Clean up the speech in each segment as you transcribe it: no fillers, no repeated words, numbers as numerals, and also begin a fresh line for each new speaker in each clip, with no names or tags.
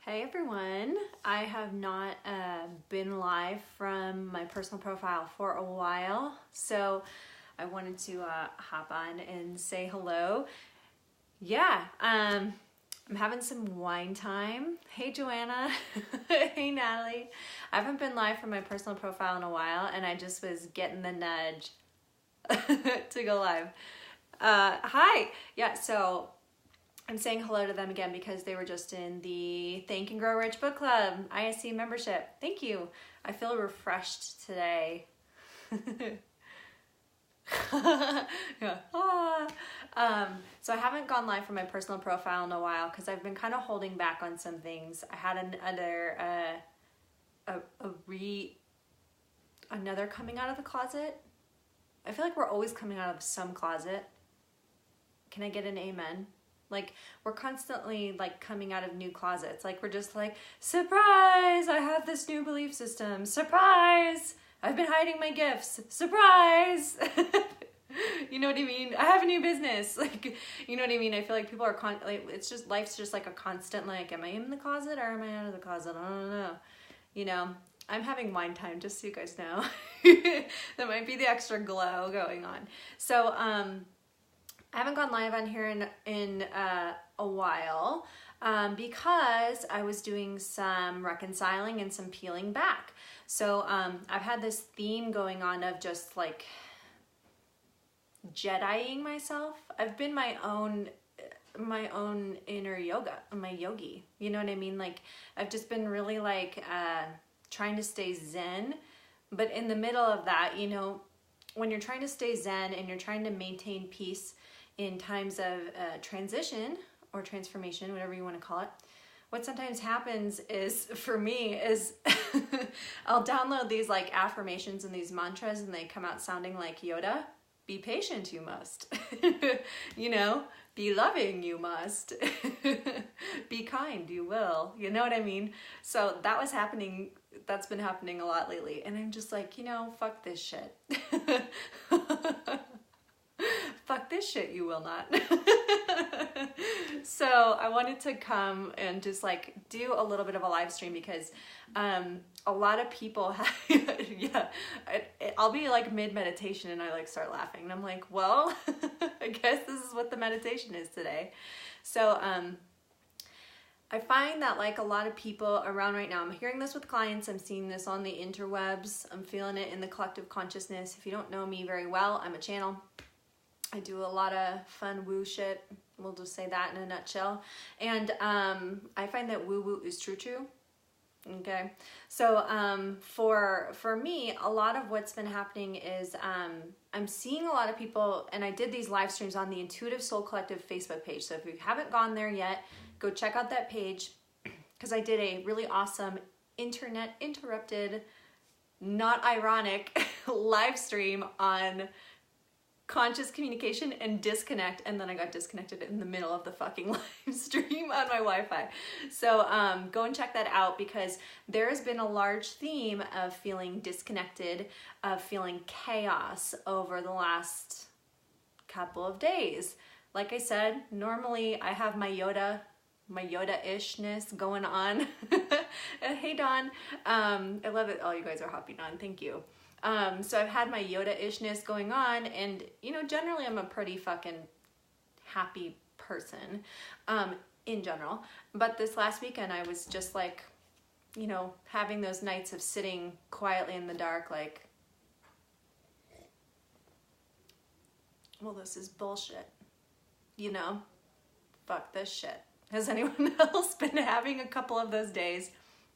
Hey everyone, I have not been live from my personal profile for a while, so I wanted to hop on and say hello. Yeah, I'm having some wine time. Hey Joanna, hey Natalie. I haven't been live from my personal profile in a while, and I just was getting the nudge to go live. Hi, yeah, so I'm saying hello to them again because they were just in the Think and Grow Rich Book Club ISC membership. Thank you. I feel refreshed today. Yeah. So I haven't gone live from my personal profile in a while because I've been kind of holding back on some things. I had another coming out of the closet. I feel like we're always coming out of some closet. Can I get an amen? Like, we're constantly like coming out of new closets. Like, we're just like, surprise, I have this new belief system. Surprise, I've been hiding my gifts. Surprise. You know what I mean? I have a new business. Like, you know what I mean? I feel like people are like, it's just, life's just like a constant, like, am I in the closet or am I out of the closet? I don't know. You know, I'm having wine time, just so you guys know. That might be the extra glow going on. So, I haven't gone live on here in a while because I was doing some reconciling and some peeling back. So I've had this theme going on of just like Jediing myself. I've been my own inner my yogi. You know what I mean? Like, I've just been really like trying to stay zen, but in the middle of that, you know, when you're trying to stay zen and you're trying to maintain peace in times of transition or transformation, whatever you want to call it, what sometimes happens is, for me, is I'll download these like affirmations and these mantras and they come out sounding like Yoda. Be patient, you must. You know, be loving, you must. Be kind, you will. You know what I mean? So that was happening, that's been happening a lot lately. And I'm just like, you know, fuck this shit. Fuck this shit, you will not. So I wanted to come and just like do a little bit of a live stream because a lot of people have, yeah, I'll be like mid-meditation and I like start laughing and I'm like, well, I guess this is what the meditation is today. So I find that like a lot of people around right now, I'm hearing this with clients, I'm seeing this on the interwebs, I'm feeling it in the collective consciousness. If you don't know me very well, I'm a channel. I do a lot of fun woo shit. We'll just say that in a nutshell. And I find that woo woo is true. Okay. So for me, a lot of what's been happening is I'm seeing a lot of people, and I did these live streams on the Intuitive Soul Collective Facebook page. So if you haven't gone there yet, go check out that page because I did a really awesome internet interrupted, not ironic live stream on conscious communication and disconnect, and then I got disconnected in the middle of the fucking live stream on my Wi-Fi. So go and check that out because there has been a large theme of feeling disconnected, of feeling chaos over the last couple of days. Like I said, normally I have my Yoda-ishness going on. Hey Dawn, I love it. Oh, you guys are hopping on. Thank you. So I've had my Yoda-ishness going on, and you know, generally I'm a pretty fucking happy person in general, but this last weekend I was just like, you know, having those nights of sitting quietly in the dark like, well, this is bullshit, you know, fuck this shit. Has anyone else been having a couple of those days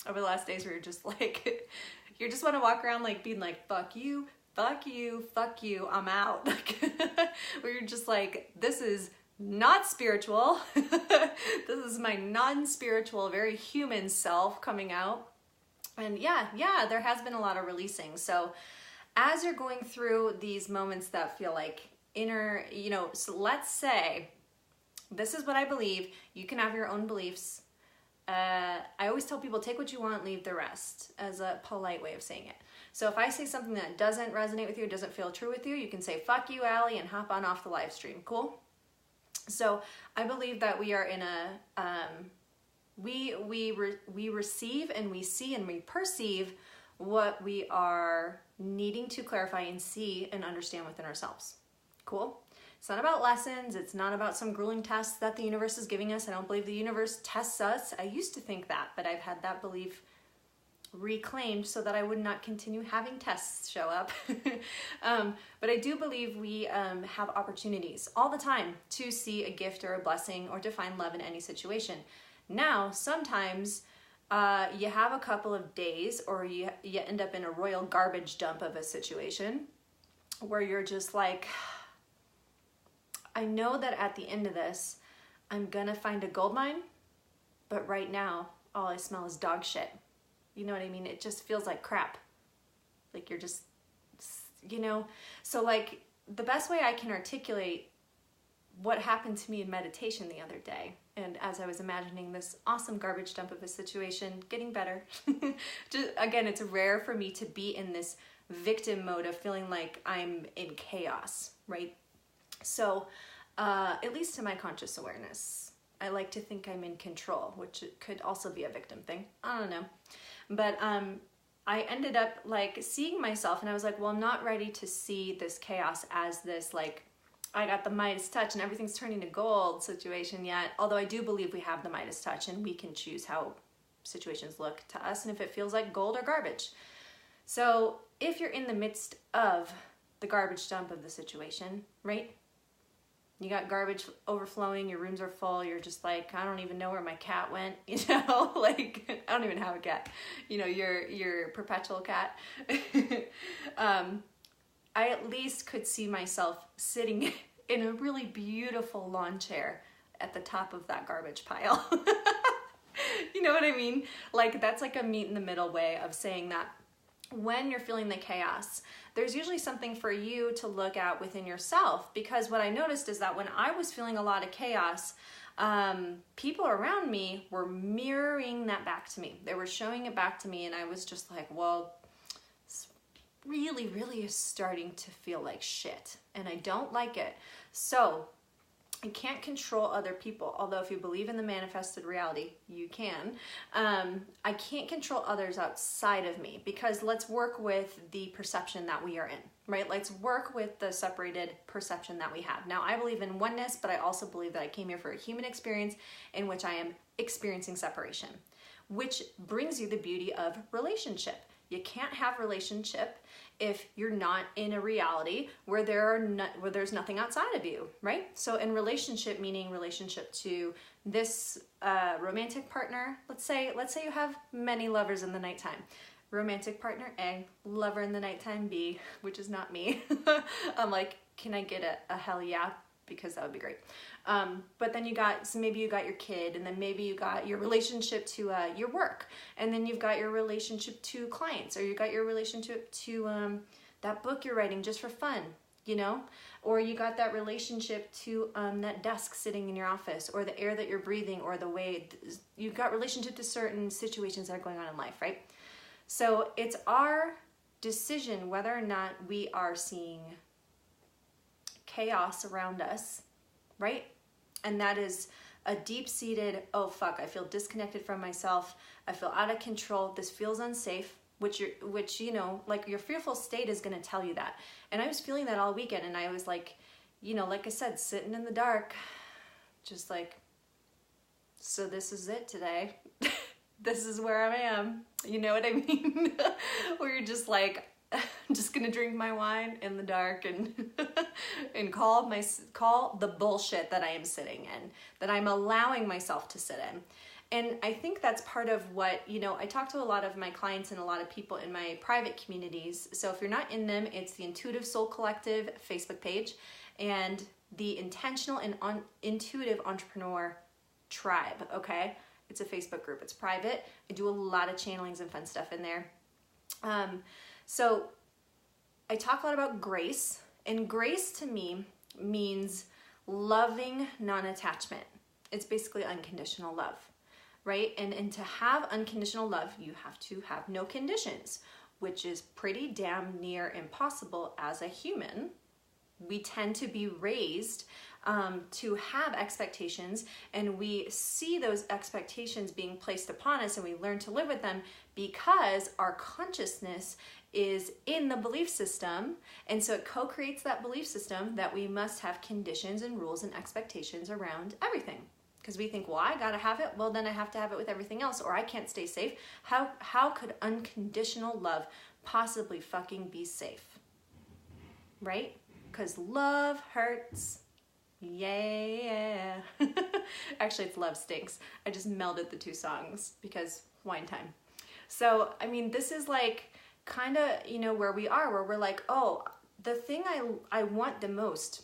over the last days where you're just like, you just want to walk around like being like, fuck you, fuck you, fuck you, I'm out. Like, where you're just like, this is not spiritual. This is my non-spiritual, very human self coming out. And yeah, there has been a lot of releasing. So as you're going through these moments that feel like inner, you know, so let's say, this is what I believe. You can have your own beliefs. I always tell people, take what you want, leave the rest, as a polite way of saying it. So if I say something that doesn't resonate with you, doesn't feel true with you, you can say, fuck you, Allie, and hop on off the live stream. Cool? So I believe that we are in a We receive and we see and we perceive what we are needing to clarify and see and understand within ourselves. Cool? It's not about lessons. It's not about some grueling tests that the universe is giving us. I don't believe the universe tests us. I used to think that, but I've had that belief reclaimed so that I would not continue having tests show up. But I do believe we have opportunities all the time to see a gift or a blessing or to find love in any situation. Now, sometimes you have a couple of days or you end up in a royal garbage dump of a situation where you're just like, I know that at the end of this, I'm gonna find a gold mine, but right now, all I smell is dog shit. You know what I mean? It just feels like crap. Like you're just, you know? So like the best way I can articulate what happened to me in meditation the other day, and as I was imagining this awesome garbage dump of a situation getting better, just, again, it's rare for me to be in this victim mode of feeling like I'm in chaos, right? So at least to my conscious awareness, I like to think I'm in control, which could also be a victim thing. I don't know. But I ended up like seeing myself and I was like, well, I'm not ready to see this chaos as this like, I got the Midas touch and everything's turning to gold situation yet. Although I do believe we have the Midas touch and we can choose how situations look to us and if it feels like gold or garbage. So if you're in the midst of the garbage dump of the situation, right? You got garbage overflowing, your rooms are full, you're just like, I don't even know where my cat went, you know, like, I don't even have a cat, you know, your perpetual cat. I at least could see myself sitting in a really beautiful lawn chair at the top of that garbage pile. You know what I mean? Like, that's like a meet in the middle way of saying that when you're feeling the chaos, there's usually something for you to look at within yourself. Because what I noticed is that when I was feeling a lot of chaos, people around me were mirroring that back to me. They were showing it back to me and I was just like, well, this really is starting to feel like shit and I don't like it. So I can't control other people, although if you believe in the manifested reality, you can. I can't control others outside of me because let's work with the perception that we are in, right? Let's work with the separated perception that we have. Now, I believe in oneness, but I also believe that I came here for a human experience in which I am experiencing separation, which brings you the beauty of relationship. You can't have relationship if you're not in a reality where there's nothing outside of you, right? So in relationship, meaning relationship to this romantic partner, let's say you have many lovers in the nighttime. Romantic partner A, lover in the nighttime B, which is not me. I'm like, can I get a hell yeah? Because that would be great. But then maybe you got your kid, and then maybe you got your relationship to your work, and then you've got your relationship to clients, or you got your relationship to that book you're writing just for fun, you know? Or you got that relationship to that desk sitting in your office, or the air that you're breathing, or the way you've got relationship to certain situations that are going on in life, right? So it's our decision whether or not we are seeing chaos around us, right? And that is a deep-seated, oh fuck, I feel disconnected from myself, I feel out of control, this feels unsafe, which you know, like your fearful state is going to tell you that. And I was feeling that all weekend, and I was like, you know, like I said, sitting in the dark, just like, so this is it today. This is where I am. You know what I mean? Where you're just like, I'm just gonna drink my wine in the dark and and call the bullshit that I am sitting in, that I'm allowing myself to sit in. And I think that's part of what, you know, I talk to a lot of my clients and a lot of people in my private communities. So if you're not in them, it's the Intuitive Soul Collective Facebook page and the Intentional and Intuitive Entrepreneur Tribe, okay? It's a Facebook group, it's private. I do a lot of channelings and fun stuff in there. So I talk a lot about grace, and grace to me means loving non-attachment. It's basically unconditional love, right? And to have unconditional love, you have to have no conditions, which is pretty damn near impossible as a human. We tend to be raised to have expectations, and we see those expectations being placed upon us and we learn to live with them because our consciousness is in the belief system, and so it co-creates that belief system that we must have conditions and rules and expectations around everything. Because we think, well, I gotta have it, well then I have to have it with everything else, or I can't stay safe. How could unconditional love possibly fucking be safe? Right? Because love hurts. Yeah. Actually, it's Love Stinks. I just melded the two songs because wine time. So, I mean, this is like kind of, you know, where we are, where we're like, oh, the thing I want the most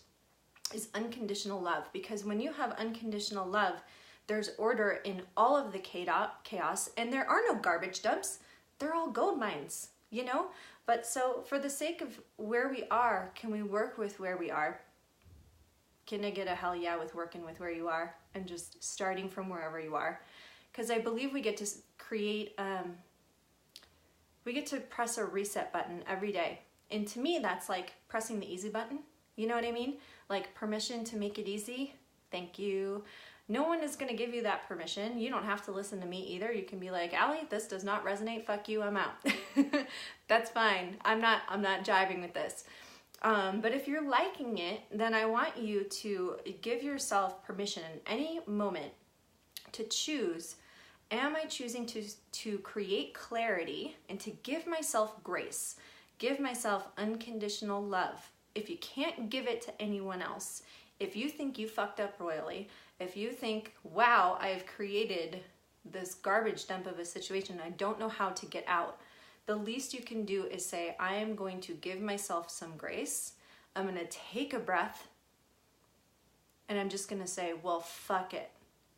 is unconditional love. Because when you have unconditional love, there's order in all of the chaos, and there are no garbage dumps. They're all gold mines, you know? But so for the sake of where we are, can we work with where we are? Can I get a hell yeah with working with where you are and just starting from wherever you are? Because I believe we get to create, we get to press a reset button every day. And to me, that's like pressing the easy button. You know what I mean? Like permission to make it easy. Thank you. No one is going to give you that permission. You don't have to listen to me either. You can be like, Allie, this does not resonate. Fuck you. I'm out. That's fine. I'm not jiving with this. But if you're liking it, then I want you to give yourself permission in any moment to choose, am I choosing to create clarity and to give myself grace, give myself unconditional love? If you can't give it to anyone else, if you think you fucked up royally, if you think, wow, I've created this garbage dump of a situation, I don't know how to get out, the least you can do is say, I am going to give myself some grace. I'm going to take a breath, and I'm just going to say, well, fuck it.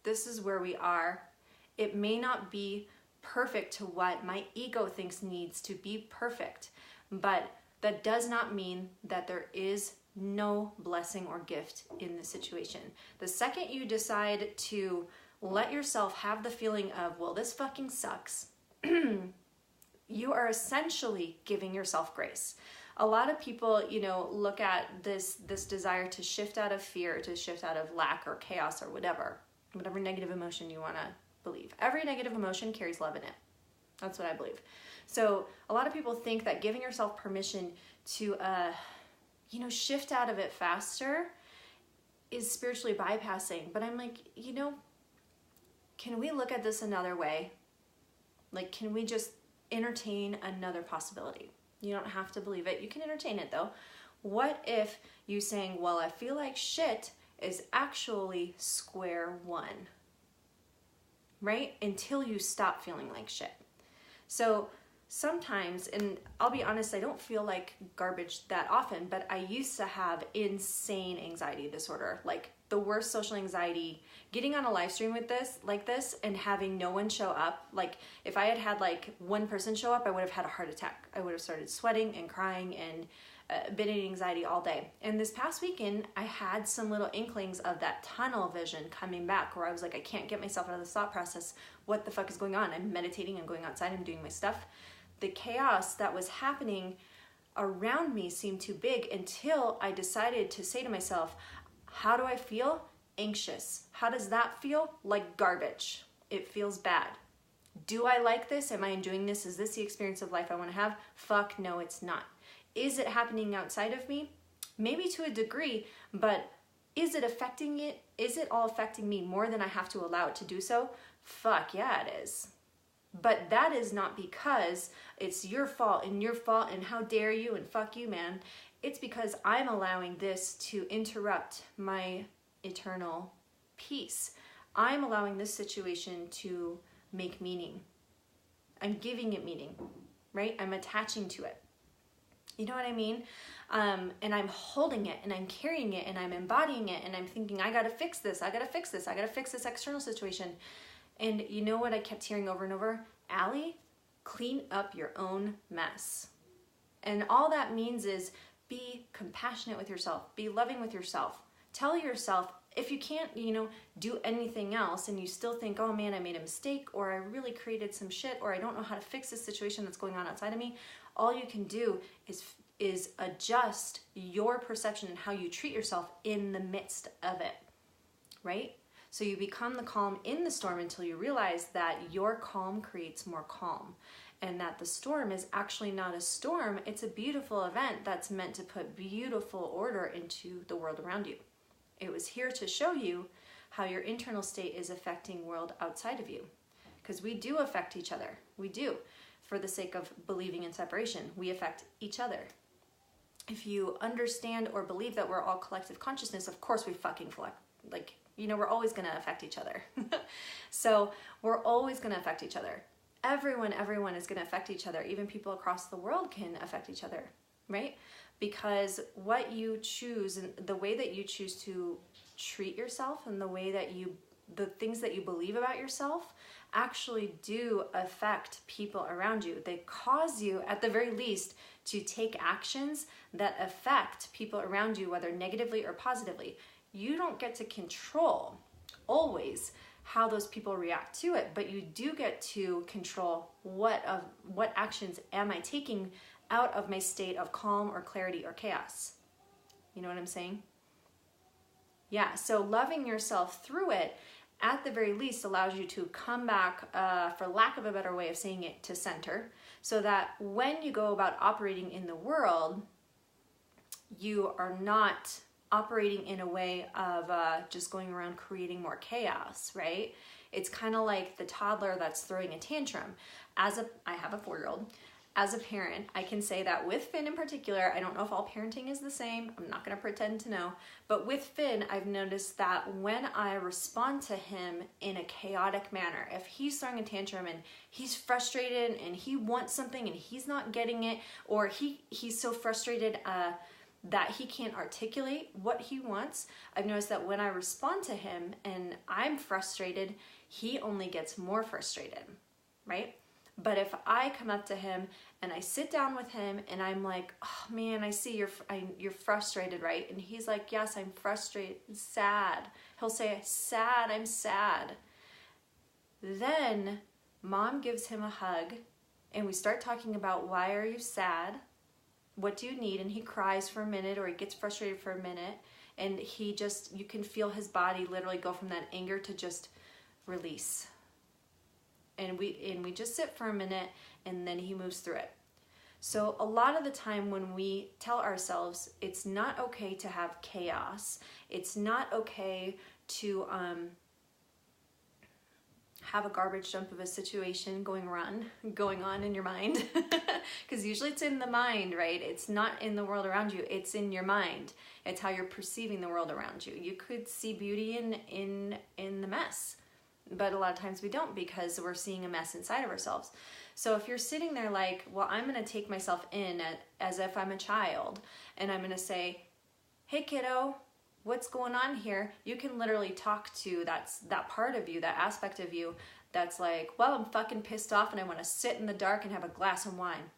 This is where we are. It may not be perfect to what my ego thinks needs to be perfect, but that does not mean that there is no blessing or gift in the situation. The second you decide to let yourself have the feeling of, well, this fucking sucks, you are essentially giving yourself grace. A lot of people, you know, look at this desire to shift out of fear, to shift out of lack or chaos or whatever negative emotion you want to believe. Every negative emotion carries love in it. That's what I believe. So a lot of people think that giving yourself permission to, you know, shift out of it faster is spiritually bypassing. But I'm like, you know, can we look at this another way? Like, can we just entertain another possibility? You don't have to believe it. You can entertain it though. What if you saying, well, I feel like shit is actually square one, right? Until you stop feeling like shit. So sometimes, and I'll be honest, I don't feel like garbage that often, but I used to have insane anxiety disorder, like the worst social anxiety. Getting on a live stream with like this and having no one show up, like if I had like one person show up, I would have had a heart attack. I would have started sweating and crying and been in anxiety all day. And this past weekend, I had some little inklings of that tunnel vision coming back where I was like, I can't get myself out of this thought process. What the fuck is going on? I'm meditating, I'm going outside, I'm doing my stuff. The chaos that was happening around me seemed too big until I decided to say to myself, how do I feel? Anxious. How does that feel? Like garbage. It feels bad. Do I like this? Am I enjoying this? Is this the experience of life I want to have? Fuck no, it's not. Is it happening outside of me? Maybe to a degree, but is it affecting it? Is it all affecting me more than I have to allow it to do so? Fuck yeah, it is. But that is not because it's your fault and how dare you and fuck you, man. It's because I'm allowing this to interrupt my eternal peace. I'm allowing this situation to make meaning. I'm giving it meaning, right? I'm attaching to it. You know what I mean? And I'm holding it and I'm carrying it and I'm embodying it and I'm thinking, I gotta fix this, I gotta fix this, I gotta fix this external situation. And you know what I kept hearing over and over? Allie, clean up your own mess. And all that means is be compassionate with yourself, be loving with yourself. Tell yourself, if you can't, you know, do anything else and you still think, oh man, I made a mistake, or I really created some shit, or I don't know how to fix this situation that's going on outside of me, all you can do is is adjust your perception and how you treat yourself in the midst of it, right? So you become the calm in the storm until you realize that your calm creates more calm, and that the storm is actually not a storm, it's a beautiful event that's meant to put beautiful order into the world around you. It was here to show you how your internal state is affecting world outside of you. Because we do affect each other. We do. For the sake of believing in separation, we affect each other. If you understand or believe that we're all collective consciousness, of course we fucking we're always going to affect each other. So we're always going to affect each other. Everyone is going to affect each other. Even people across the world can affect each other, right? Because what you choose and the way that you choose to treat yourself and the things that you believe about yourself actually do affect people around you. They cause you, at the very least, to take actions that affect people around you, whether negatively or positively. You don't get to control always how those people react to it, but you do get to control what actions am I taking out of my state of calm or clarity or chaos. You know what I'm saying? Yeah, so loving yourself through it, at the very least, allows you to come back, for lack of a better way of saying it, to center, so that when you go about operating in the world, you are not operating in a way of just going around creating more chaos, right? It's kind of like the toddler that's throwing a tantrum. I have a 4-year-old. As a parent, I can say that with Finn in particular, I don't know if all parenting is the same. I'm not going to pretend to know. But with Finn, I've noticed that when I respond to him in a chaotic manner, if he's throwing a tantrum and he's frustrated and he wants something and he's not getting it, or he's so frustrated that he can't articulate what he wants, I've noticed that when I respond to him and I'm frustrated, he only gets more frustrated, right? But if I come up to him and I sit down with him and I'm like, oh man, I see you're frustrated, right? And he's like, yes, I'm frustrated, sad. He'll say, sad, I'm sad. Then mom gives him a hug and we start talking about, why are you sad? What do you need? And he cries for a minute, or he gets frustrated for a minute, and you can feel his body literally go from that anger to just release. And we just sit for a minute, and then he moves through it. So a lot of the time when we tell ourselves it's not okay to have chaos, it's not okay to have a garbage dump of a situation going on in your mind, because usually it's in the mind, right? It's not in the world around you, it's in your mind. It's how you're perceiving the world around you. You could see beauty in the mess, but a lot of times we don't, because we're seeing a mess inside of ourselves. So if you're sitting there like, well, I'm going to take myself in as if I'm a child, and I'm going to say, hey kiddo, what's going on here? You can literally talk to that part of you, that aspect of you that's like, well, I'm fucking pissed off and I want to sit in the dark and have a glass of wine.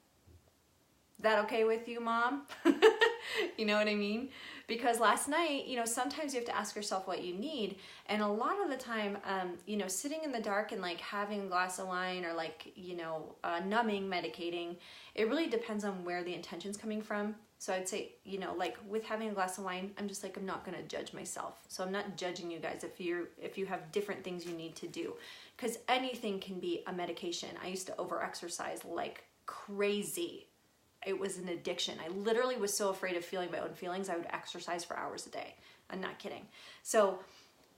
That okay with you, mom? You know what I mean? Because last night, sometimes you have to ask yourself what you need. And a lot of the time, sitting in the dark and like having a glass of wine or like, numbing, medicating, it really depends on where the intention's coming from. So I'd say, like with having a glass of wine, I'm just like, I'm not going to judge myself. So I'm not judging you guys if you have different things you need to do, because anything can be a medication. I used to over-exercise like crazy. It was an addiction. I literally was so afraid of feeling my own feelings, I would exercise for hours a day. I'm not kidding. So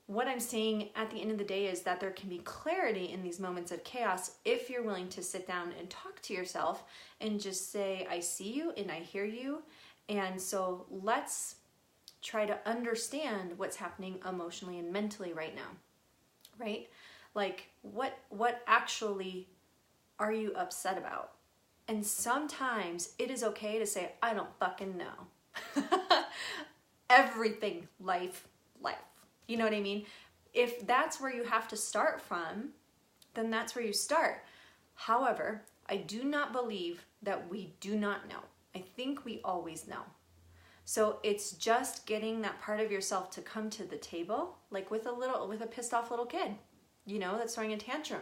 what I'm saying at the end of the day is that there can be clarity in these moments of chaos if you're willing to sit down and talk to yourself and just say, I see you and I hear you. And so let's try to understand what's happening emotionally and mentally right now, right? Like what actually are you upset about? And sometimes it is okay to say, I don't fucking know. Everything, life. You know what I mean? If that's where you have to start from, then that's where you start. However, I do not believe that we do not know. I think we always know. So it's just getting that part of yourself to come to the table, like with a pissed off little kid, that's throwing a tantrum.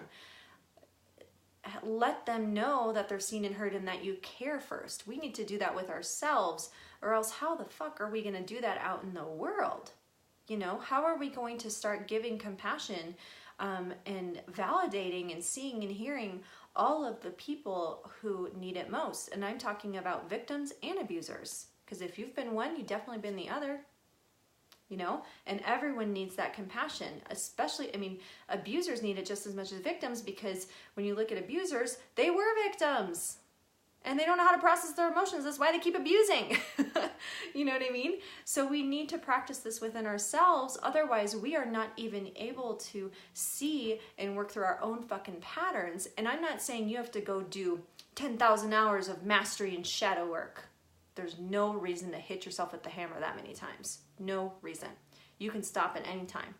let them know that they're seen and heard and that you care first. We need to do that with ourselves, or else how the fuck are we going to do that out in the world? You know, how are we going to start giving compassion and validating and seeing and hearing all of the people who need it most? And I'm talking about victims and abusers, because if you've been one, you've definitely been the other. You know, and everyone needs that compassion, especially, I mean, abusers need it just as much as victims, because when you look at abusers, they were victims and they don't know how to process their emotions. That's why they keep abusing. You know what I mean? So we need to practice this within ourselves. Otherwise, we are not even able to see and work through our own fucking patterns. And I'm not saying you have to go do 10,000 hours of mastery and shadow work. There's no reason to hit yourself with the hammer that many times. No reason. You can stop at any time,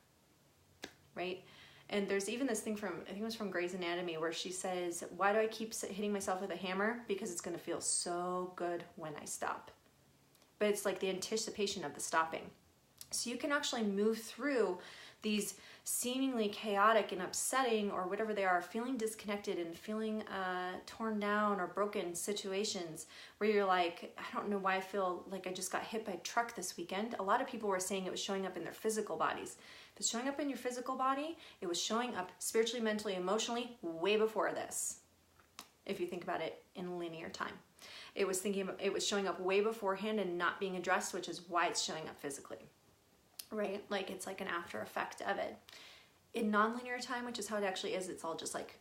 right? And there's even this thing from, I think it was from Grey's Anatomy, where she says, why do I keep hitting myself with a hammer? Because it's going to feel so good when I stop. But it's like the anticipation of the stopping. So you can actually move through these seemingly chaotic and upsetting, or whatever they are, feeling disconnected and feeling torn down or broken situations where you're like, I don't know why I feel like I just got hit by a truck this weekend. A lot of people were saying it was showing up in their physical bodies. If it's showing up in your physical body, it was showing up spiritually, mentally, emotionally way before this. If you think about it in linear time, it was showing up way beforehand and not being addressed, which is why it's showing up physically. Right? Like it's like an after effect of it. In nonlinear time, which is how it actually is, it's all just like,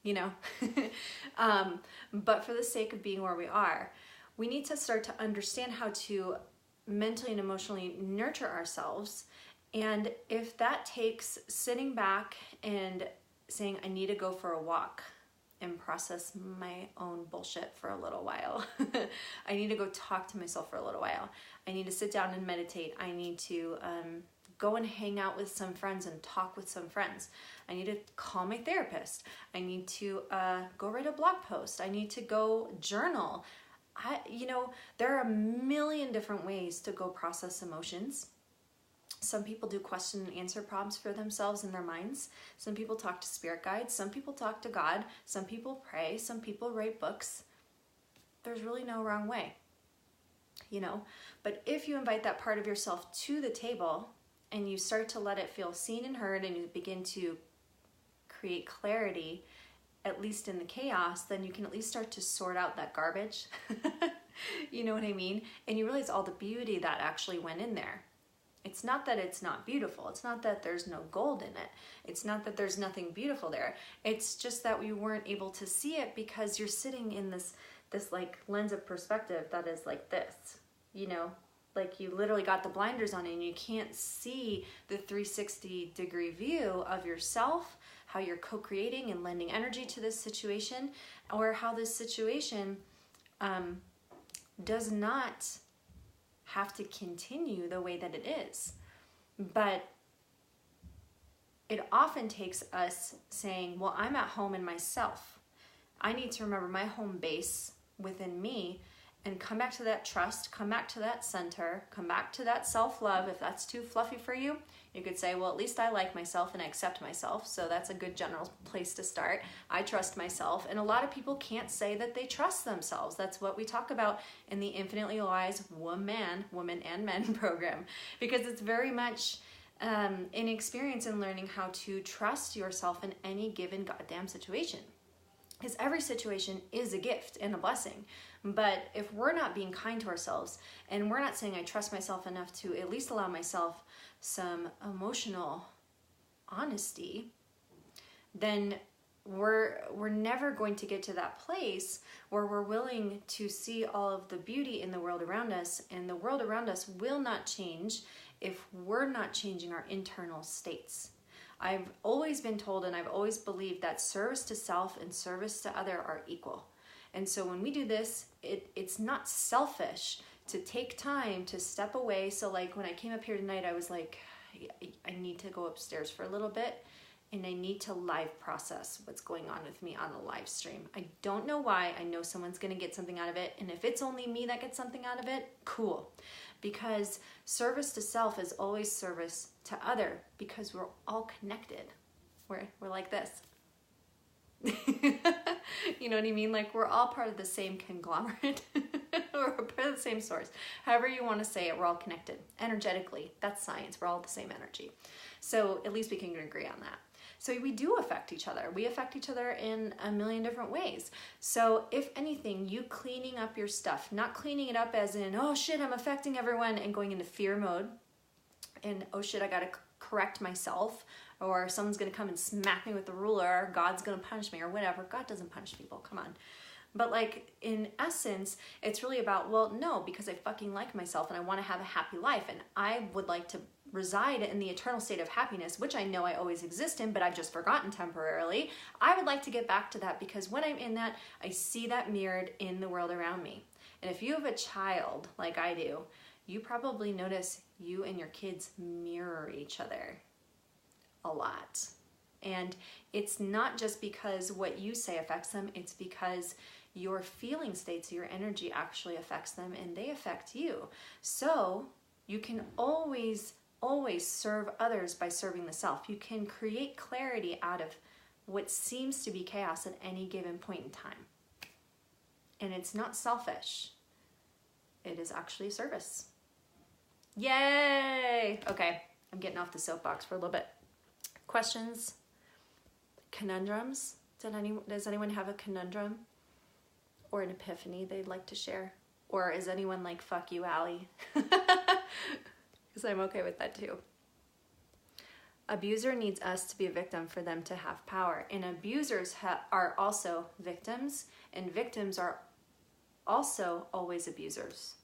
you know. But for the sake of being where we are, we need to start to understand how to mentally and emotionally nurture ourselves. And if that takes sitting back and saying, I need to go for a walk and process my own bullshit for a little while. I need to go talk to myself for a little while. I need to sit down and meditate. I need to go and hang out with some friends and talk with some friends. I need to call my therapist. I need to go write a blog post. I need to go journal. You know, there are a million different ways to go process emotions. Some people do question and answer prompts for themselves in their minds. Some people talk to spirit guides. Some people talk to God. Some people pray. Some people write books. There's really no wrong way, you know. But if you invite that part of yourself to the table and you start to let it feel seen and heard, and you begin to create clarity, at least in the chaos, then you can at least start to sort out that garbage. You know what I mean? And you realize all the beauty that actually went in there. It's not that it's not beautiful. It's not that there's no gold in it. It's not that there's nothing beautiful there. It's just that we weren't able to see it because you're sitting in this like lens of perspective that is like this, you know, like you literally got the blinders on and you can't see the 360-degree view of yourself, how you're co-creating and lending energy to this situation, or how this situation does not have to continue the way that it is. But it often takes us saying, well, I'm at home in myself. I need to remember my home base within me and come back to that trust, come back to that center, come back to that self-love. If that's too fluffy for you, you could say, well, at least I like myself and I accept myself. So that's a good general place to start. I trust myself. And a lot of people can't say that they trust themselves. That's what we talk about in the Infinitely Wise Woman and Men program, because it's very much an experience in learning how to trust yourself in any given goddamn situation. Because every situation is a gift and a blessing. But if we're not being kind to ourselves and we're not saying I trust myself enough to at least allow myself some emotional honesty, then we're never going to get to that place where we're willing to see all of the beauty in the world around us. And the world around us will not change if we're not changing our internal states. I've always been told and I've always believed that service to self and service to other are equal. And so when we do this, it's not selfish to take time to step away. So like when I came up here tonight, I was like, I need to go upstairs for a little bit and I need to live process what's going on with me on the live stream. I don't know why. I know someone's going to get something out of it. And if it's only me that gets something out of it, cool. Because service to self is always service to other, because we're all connected. We're like this. You know what I mean? Like we're all part of the same conglomerate. We're part of the same source. However you want to say it, we're all connected energetically. That's science. We're all the same energy. So at least we can agree on that. So we do affect each other. We affect each other in a million different ways. So if anything, you cleaning up your stuff, not cleaning it up as in, oh shit, I'm affecting everyone and going into fear mode and oh shit, I gotta correct myself, or someone's gonna come and smack me with the ruler, or God's gonna punish me or whatever. God doesn't punish people, come on. But like in essence, it's really about, well, no, because I fucking like myself and I want to have a happy life and I would like to reside in the eternal state of happiness, which I know I always exist in, but I've just forgotten temporarily. I would like to get back to that because when I'm in that, I see that mirrored in the world around me. And if you have a child like I do, you probably notice you and your kids mirror each other a lot. And it's not just because what you say affects them, it's because your feeling states, your energy actually affects them and they affect you. So you can always serve others by serving the self. You can create clarity out of what seems to be chaos at any given point in time. And it's not selfish. It is actually service. Yay! Okay, I'm getting off the soapbox for a little bit. Questions? Conundrums? Does anyone have a conundrum? Or an epiphany they'd like to share? Or is anyone like, fuck you, Allie? Because I'm okay with that too. Abuser needs us to be a victim for them to have power. And abusers are also victims. And victims are also always abusers.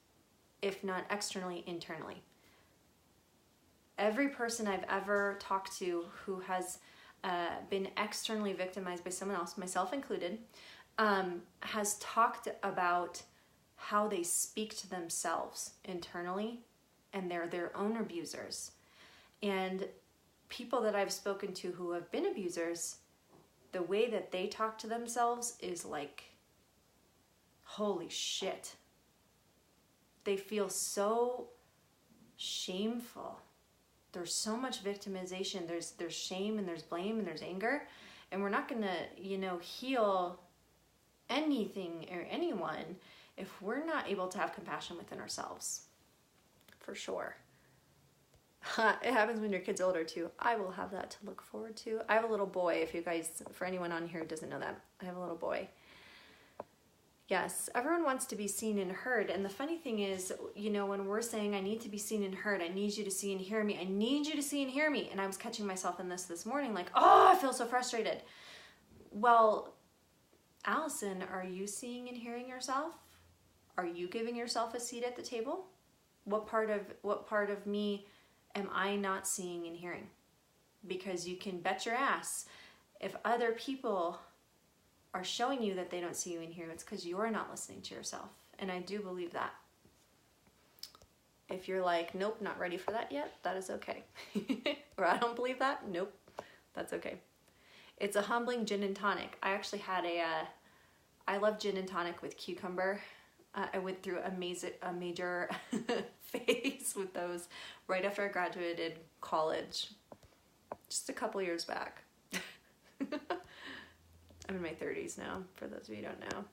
If not externally, internally. Every person I've ever talked to who has been externally victimized by someone else, myself included, has talked about how they speak to themselves internally, and they're their own abusers. And people that I've spoken to who have been abusers, the way that they talk to themselves is like, holy shit. They feel so shameful. There's so much victimization. There's shame and there's blame and there's anger. And we're not gonna, heal anything or anyone if we're not able to have compassion within ourselves. For sure. It happens when your kid's older too. I will have that to look forward to. I have a little boy, if you guys, for anyone on here who doesn't know that, I have a little boy. Yes, everyone wants to be seen and heard. And the funny thing is, when we're saying, I need to be seen and heard, I need you to see and hear me, I need you to see and hear me. And I was catching myself in this morning, like, oh, I feel so frustrated. Well, Allison, are you seeing and hearing yourself? Are you giving yourself a seat at the table? What part of me am I not seeing and hearing? Because you can bet your ass, if other people are showing you that they don't see you and hear you, it's because you're not listening to yourself. And I do believe that. If you're like, nope, not ready for that yet, that is okay. Or I don't believe that, nope, that's okay. It's a humbling gin and tonic. I actually had I love gin and tonic with cucumber. I went through a major phase with those right after I graduated college, just a couple years back. I'm in my 30s now, for those of you who don't know.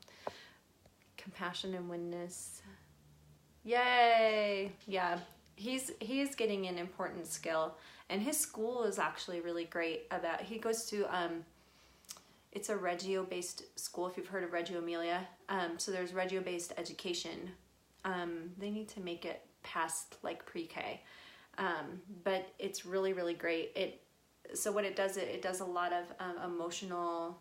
Compassion and oneness. Yay! Yeah, he's getting an important skill, and his school is actually really great about, he goes to, it's a Reggio-based school, if you've heard of Reggio Emilia. So there's Reggio-based education. They need to make it past like pre-K. But it's really, really great. So what it does a lot of emotional,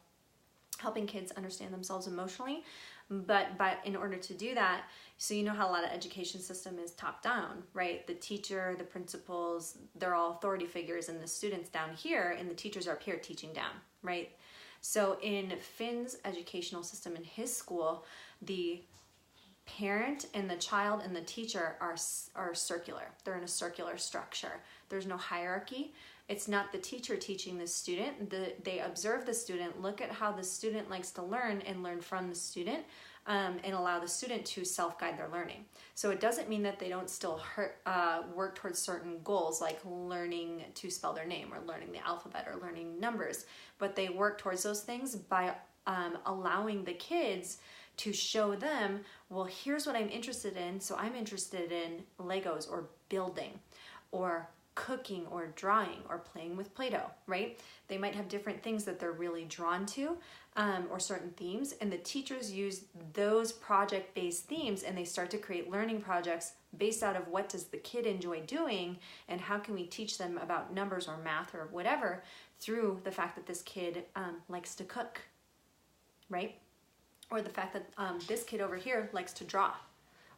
helping kids understand themselves emotionally. But in order to do that, so you know how a lot of education system is top down, right? The teacher, the principals, they're all authority figures, and the students down here and the teachers are up here teaching down, right? So in Finn's educational system in his school, the parent and the child and the teacher are circular. They're in a circular structure. There's no hierarchy. It's not the teacher teaching the student. They observe the student, look at how the student likes to learn, and learn from the student, and allow the student to self-guide their learning. So it doesn't mean that they don't still work towards certain goals, like learning to spell their name or learning the alphabet or learning numbers, but they work towards those things by allowing the kids to show them, well, here's what I'm interested in. So I'm interested in Legos or building or cooking or drawing or playing with Play-Doh, right? They might have different things that they're really drawn to, or certain themes, and the teachers use those project-based themes and they start to create learning projects based out of what does the kid enjoy doing and how can we teach them about numbers or math or whatever through the fact that this kid likes to cook, right? Or the fact that this kid over here likes to draw,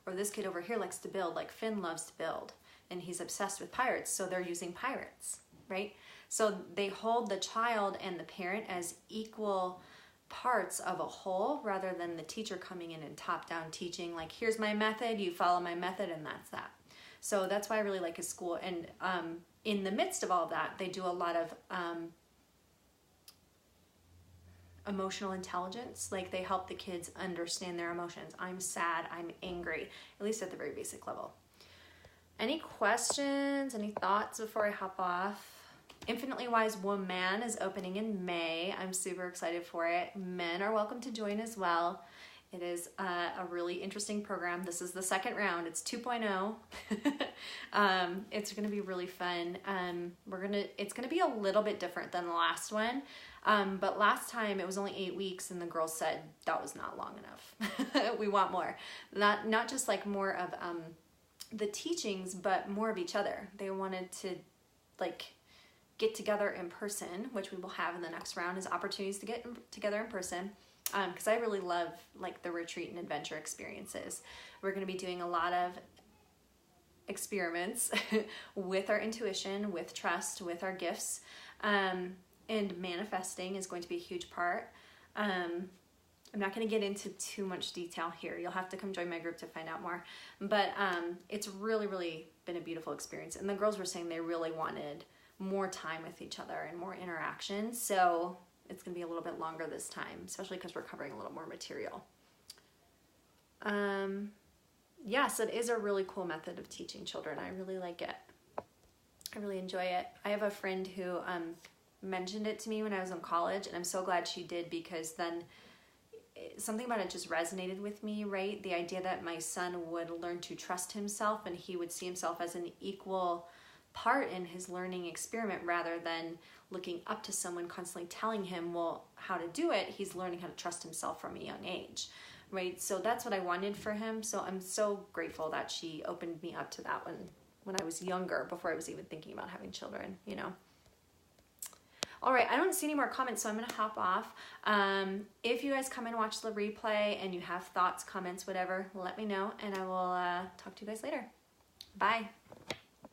or this kid over here likes to build, like Finn loves to build and he's obsessed with pirates, so they're using pirates, right? So they hold the child and the parent as equal parts of a whole rather than the teacher coming in and top-down teaching, like, here's my method, you follow my method, and that's that. So that's why I really like his school. And in the midst of all of that, they do a lot of emotional intelligence. Like, they help the kids understand their emotions. I'm sad, I'm angry, at least at the very basic level. Any questions, any thoughts before I hop off? Infinitely Wise Woman is opening in May. I'm super excited for it. Men are welcome to join as well. It is a really interesting program. This is the second round. It's 2.0. It's going to be really fun. It's going to be a little bit different than the last one. But last time it was only 8 weeks and the girls said that was not long enough. We want more. Not just like more of the teachings, but more of each other. They wanted to like get together in person, which we will have in the next round, is opportunities to get together in person. Because I really love like the retreat and adventure experiences. We're going to be doing a lot of experiments with our intuition, with trust, with our gifts, and manifesting is going to be a huge part. I'm not going to get into too much detail here. You'll have to come join my group to find out more. But it's really, really been a beautiful experience. And the girls were saying they really wanted more time with each other and more interaction. So it's going to be a little bit longer this time, especially because we're covering a little more material. Yes, it is a really cool method of teaching children. I really like it. I really enjoy it. I have a friend who mentioned it to me when I was in college, and I'm so glad she did, because then something about it just resonated with me, right? The idea that my son would learn to trust himself and he would see himself as an equal part in his learning experiment rather than looking up to someone constantly telling him, well, how to do it. He's learning how to trust himself from a young age, right? So that's what I wanted for him. So I'm so grateful that she opened me up to that when I was younger, before I was even thinking about having children, you know? All right, I don't see any more comments, so I'm gonna hop off. If you guys come and watch the replay and you have thoughts, comments, whatever, let me know, and I will talk to you guys later. Bye.